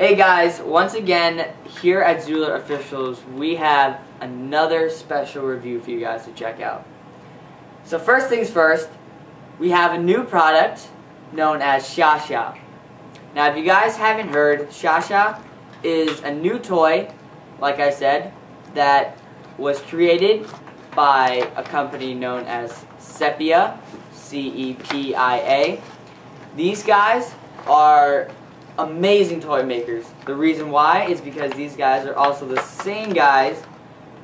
Hey guys, once again, here at zooLert Officials, we have another special review for you guys to check out. So first things first, we have a new product known as Xia-Xia. Now if you guys haven't heard, Xia-Xia is a new toy, like I said, that was created by a company known as Cepia, C-E-P-I-A. These guys are amazing toy makers. The reason why is because these guys are also the same guys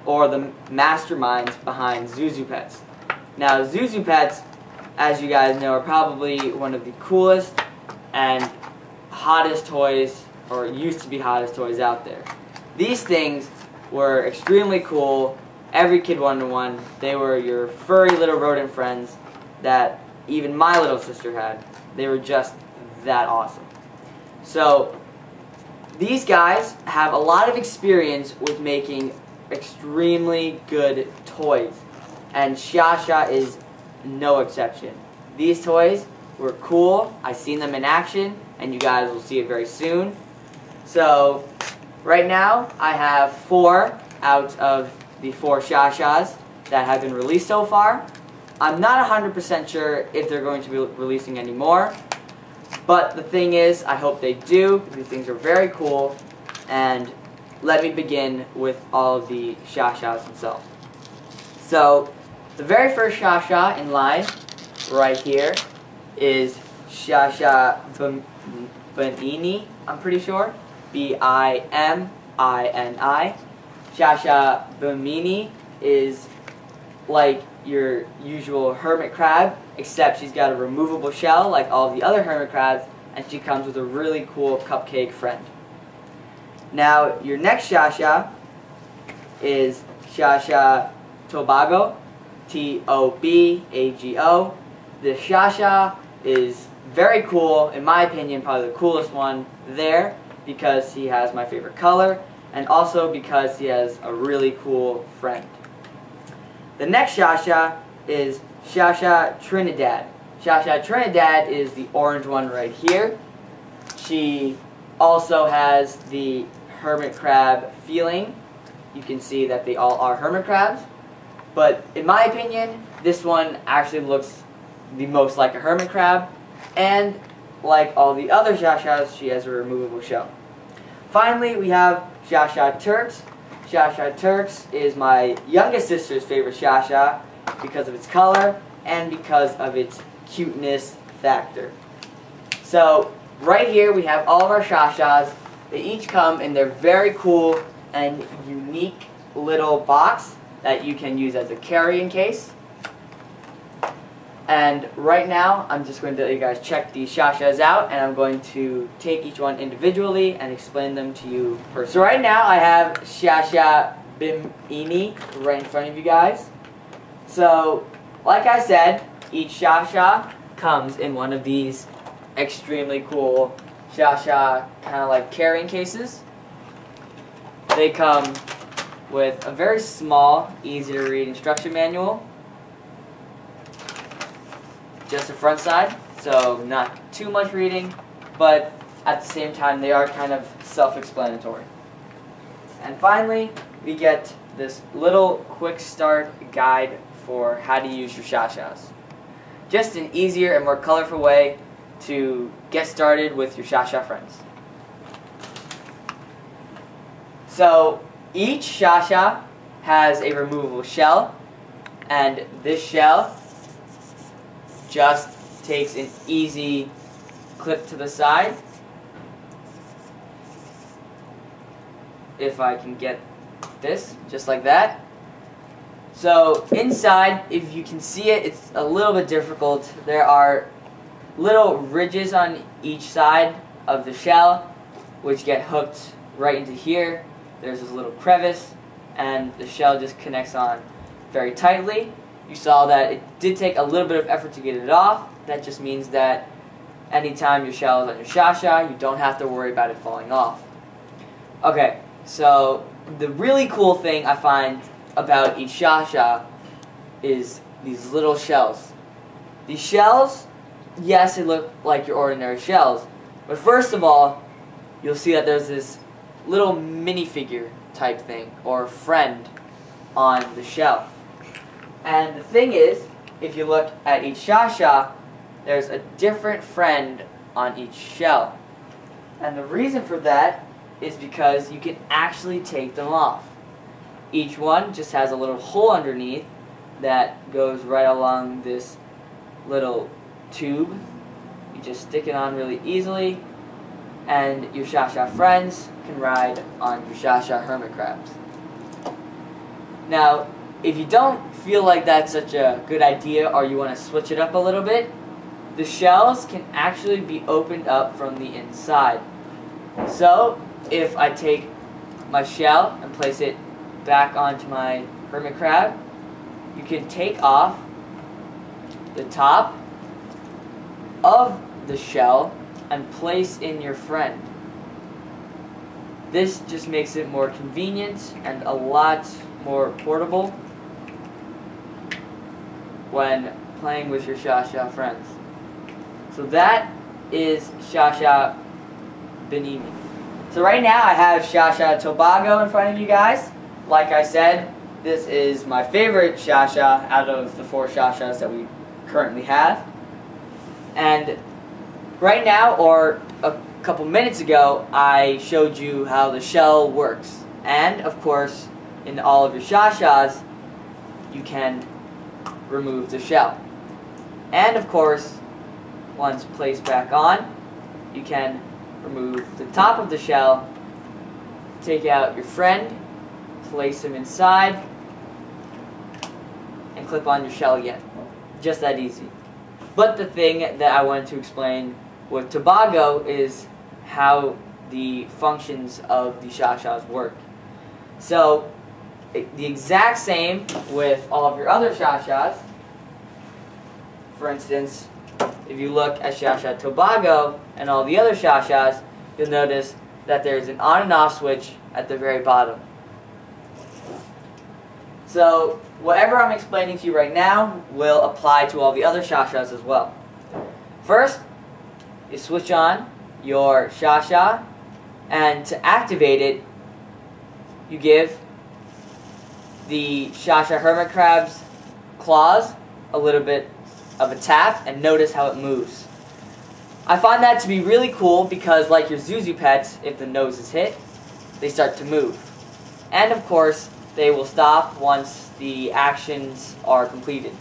or the masterminds behind Pets. Now Pets, as you guys know, are probably one of the coolest and hottest toys, or used to be hottest toys out there. These things were extremely cool. Every kid wanted one. They were your furry little rodent friends that even my little sister had. They were just that awesome. So, these guys have a lot of experience with making extremely good toys, and Xia-Xia is no exception. These toys were cool. I've seen them in action, and you guys will see it very soon. So, right now, I have 4 out of the 4 Xia-Xias that have been released so far. I'm not 100% sure if they're going to be releasing any more. But the thing is, I hope they do. These things are very cool. And let me begin with all of the Xia-Xias themselves. So, the very first Xia-Xia in line, right here, is Xia-Xia Bimini, I'm pretty sure. B-I-M-I-N-I. Xia-Xia Bimini is like your usual hermit crab, except she's got a removable shell like all the other hermit crabs, and she comes with a really cool cupcake friend. Now, your next Xia-Xia is Xia-Xia Tobago, T-O-B-A-G-O. This Xia-Xia is very cool, in my opinion, probably the coolest one there, because he has my favorite color, and also because he has a really cool friend. The next Xia-Xia is Xia-Xia Trinidad. Xia-Xia Trinidad is the orange one right here. She also has the hermit crab feeling. You can see that they all are hermit crabs. But in my opinion, this one actually looks the most like a hermit crab. And like all the other Xia-Xias, she has a removable shell. Finally, we have Xia-Xia Turks. Xia-Xia Turks is my youngest sister's favorite Xia-Xia because of its color and because of its cuteness factor. So, right here we have all of our Xia-Xias. They each come in their very cool and unique little box that you can use as a carrying case. And right now, I'm just going to let you guys check these Xia-Xias out, and I'm going to take each one individually and explain them to you personally. So right now, I have Xia-Xia Bimini right in front of you guys. So, like I said, each Xia-Xia comes in one of these extremely cool Xia-Xia kind of like carrying cases. They come with a very small, easy to read instruction manual. Just the front side, so not too much reading, but at the same time they are kind of self-explanatory. And finally, we get this little quick start guide for how to use your Xia-Xias. Just an easier and more colorful way to get started with your Xia-Xia friends. So each Xia-Xia has a removable shell, and this shell just takes an easy clip to the side. If I can get this, just like that. So inside, if you can see it, it's a little bit difficult. There are little ridges on each side of the shell which get hooked right into here. There's this little crevice, and the shell just connects on very tightly. You saw that it did take a little bit of effort to get it off. That just means that anytime your shell is on your Xia-Xia, you don't have to worry about it falling off. Okay, so the really cool thing I find about each Xia-Xia is these little shells. These shells, yes, they look like your ordinary shells, but first of all, you'll see that there's this little minifigure type thing, or friend, on the shell. And the thing is, if you look at each Xia-Xia, there's a different friend on each shell. And the reason for that is because you can actually take them off. Each one just has a little hole underneath that goes right along this little tube. You just stick it on really easily, and your Xia-Xia friends can ride on your Xia-Xia hermit crabs. Now, if you don't feel like that's such a good idea, or you want to switch it up a little bit, the shells can actually be opened up from the inside. So, if I take my shell and place it back onto my hermit crab, you can take off the top of the shell and place in your friend. This just makes it more convenient and a lot more portable when playing with your Xia-Xia friends. So that is Xia-Xia Benimi. So right now I have Xia-Xia Tobago in front of you guys. Like I said, this is my favorite Xia-Xia out of the 4 Xia-Xias that we currently have. And right now, or a couple minutes ago, I showed you how the shell works. And of course, in all of your Xia-Xias, you can remove the shell. And of course, once placed back on, you can remove the top of the shell, take out your friend, place him inside, and clip on your shell again. Just that easy. But the thing that I wanted to explain with Tobago is how the functions of the Xia-Xias work. So, the exact same with all of your other Xia-Xias. For instance, if you look at Xia-Xia Tobago and all the other Xia-Xias, you'll notice that there's an on and off switch at the very bottom. So, whatever I'm explaining to you right now will apply to all the other Xia-Xias as well. First, you switch on your Xia-Xia, and to activate it, you give the Xia-Xia hermit crab's claws a little bit of a tap, and notice how it moves. I find that to be really cool because, like your Zuzu pets, if the nose is hit, they start to move. And of course, they will stop once the actions are completed.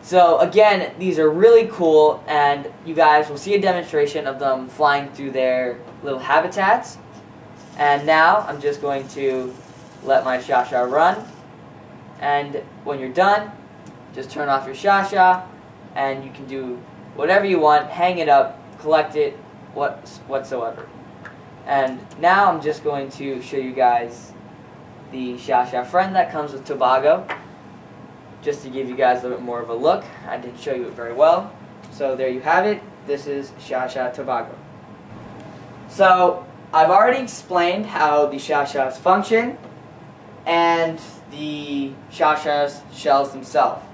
So again, these are really cool, and you guys will see a demonstration of them flying through their little habitats. And now I'm just going to let my Xia-Xia run, and when you're done, just turn off your Xia-Xia, and you can do whatever you want, hang it up, collect it, whatsoever. And now I'm just going to show you guys the Xia-Xia friend that comes with Tobago, just to give you guys a little bit more of a look. I didn't show you it very well. So there you have it. This is Xia-Xia Tobago. So I've already explained how the Xia-Xias function and the Xia-Xia's shells themselves.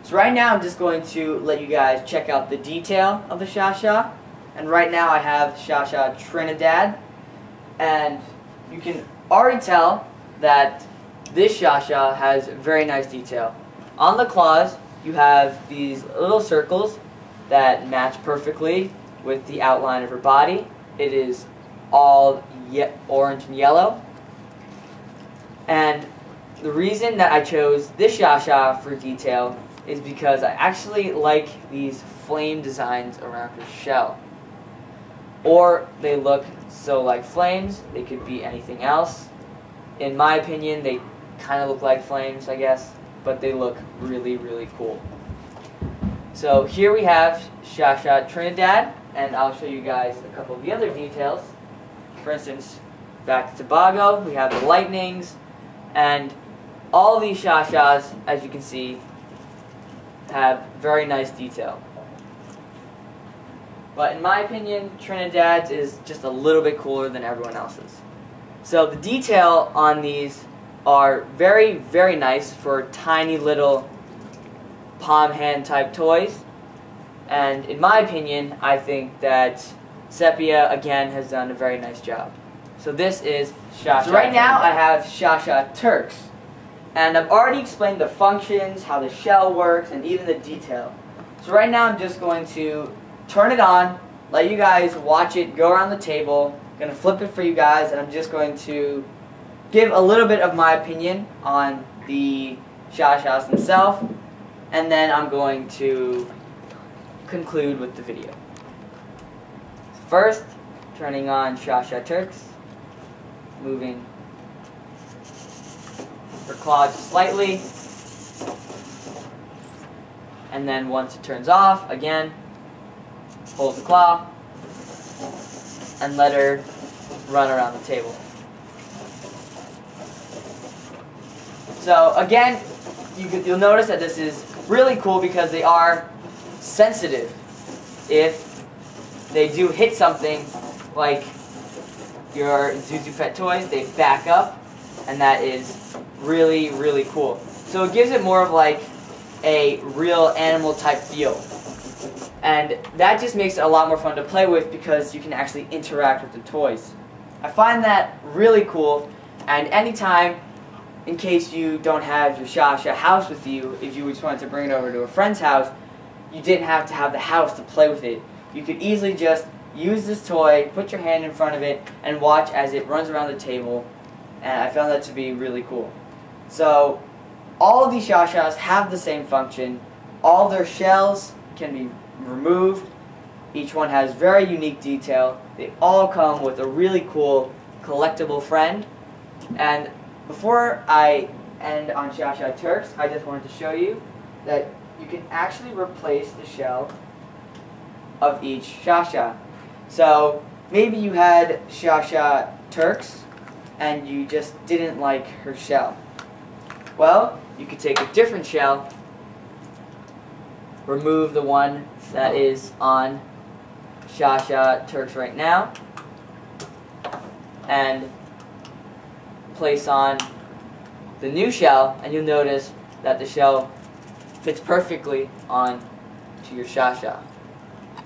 So right now I'm just going to let you guys check out the detail of the Xia-Xia. And right now I have Xia-Xia Trinidad, and you can already tell that this Xia-Xia has very nice detail. On the claws, you have these little circles that match perfectly with the outline of her body. It is all orange and yellow. And the reason that I chose this Xia-Xia for detail is because I actually like these flame designs around her shell. Or they look so like flames, they could be anything else. In my opinion, they kind of look like flames, I guess, but they look really, really cool. So here we have Xia-Xia Trinidad, and I'll show you guys a couple of the other details. For instance, back to Tobago, we have the lightnings, and all these Xia-Xias, as you can see, have very nice detail. But in my opinion, Trinidad's is just a little bit cooler than everyone else's. So the detail on these are very, very nice for tiny little palm hand type toys. And in my opinion, I think that Cepia, again, has done a very nice job. So this is Xia-Xia. So right now I have Xia-Xia Turks. And I've already explained the functions, how the shell works, and even the detail. So right now I'm just going to turn it on, let you guys watch it go around the table. I'm going to flip it for you guys, and I'm just going to give a little bit of my opinion on the Xia-Xias themselves, and then I'm going to conclude with the video. First, turning on Xia-Xia Turks, moving her claw just slightly, and then once it turns off, again, hold the claw and let her run around the table. So again, you'll notice that this is really cool because they are sensitive. If they do hit something like your Zuzu Pet toys, they back up, and that is really, really cool. So it gives it more of like a real animal type feel. And that just makes it a lot more fun to play with because you can actually interact with the toys. I find that really cool, and anytime, in case you don't have your Xia-Xia house with you, if you just wanted to bring it over to a friend's house, you didn't have to have the house to play with it. You could easily just use this toy, put your hand in front of it, and watch as it runs around the table, and I found that to be really cool. So, all of these Xia-Xias have the same function. All their shells can be removed. Each one has very unique detail. They all come with a really cool collectible friend. And before I end on Xia-Xia Turks, I just wanted to show you that you can actually replace the shell of each Xia-Xia. So maybe you had Xia-Xia Turks and you just didn't like her shell. Well, you could take a different shell, remove the one that is on Xia-Xia Turks right now, and place on the new shell, and you'll notice that the shell fits perfectly on to your Xia-Xia.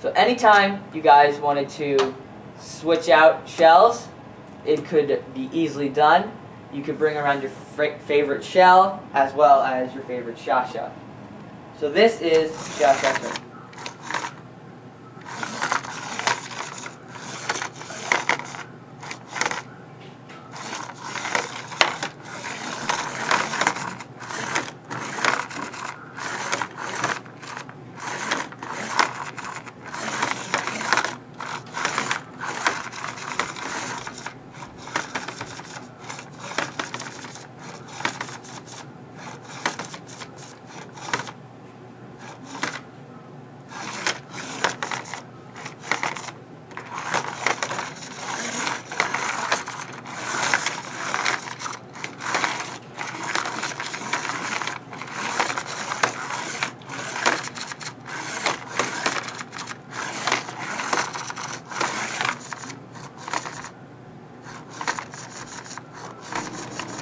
So anytime you guys wanted to switch out shells, it could be easily done. You could bring around your favorite shell as well as your favorite Xia-Xia. So this is Xia-Xia Turks.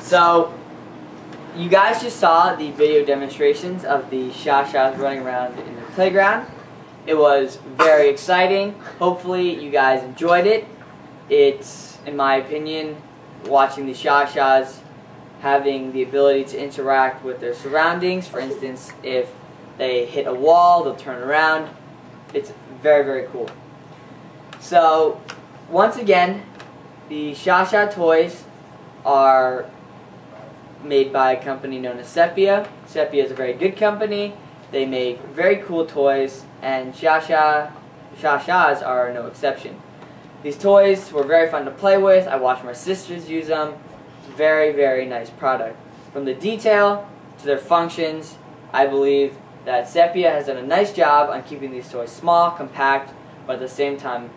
So, you guys just saw the video demonstrations of the Xia-Xias running around in the playground. It was very exciting. Hopefully you guys enjoyed it. It's, in my opinion, watching the Xia-Xias having the ability to interact with their surroundings. For instance, if they hit a wall, they'll turn around. It's very, very cool. So, once again, the Xia-Xia toys are made by a company known as Cepia. Cepia is a very good company. They make very cool toys, and Xia-Xias are no exception. These toys were very fun to play with. I watched my sisters use them. Very, very nice product. From the detail to their functions, I believe that Cepia has done a nice job on keeping these toys small, compact, but at the same time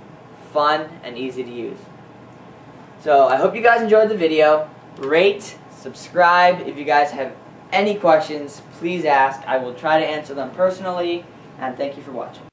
fun and easy to use. So I hope you guys enjoyed the video. Rate, subscribe. If you guys have any questions, please ask. I will try to answer them personally, and thank you for watching.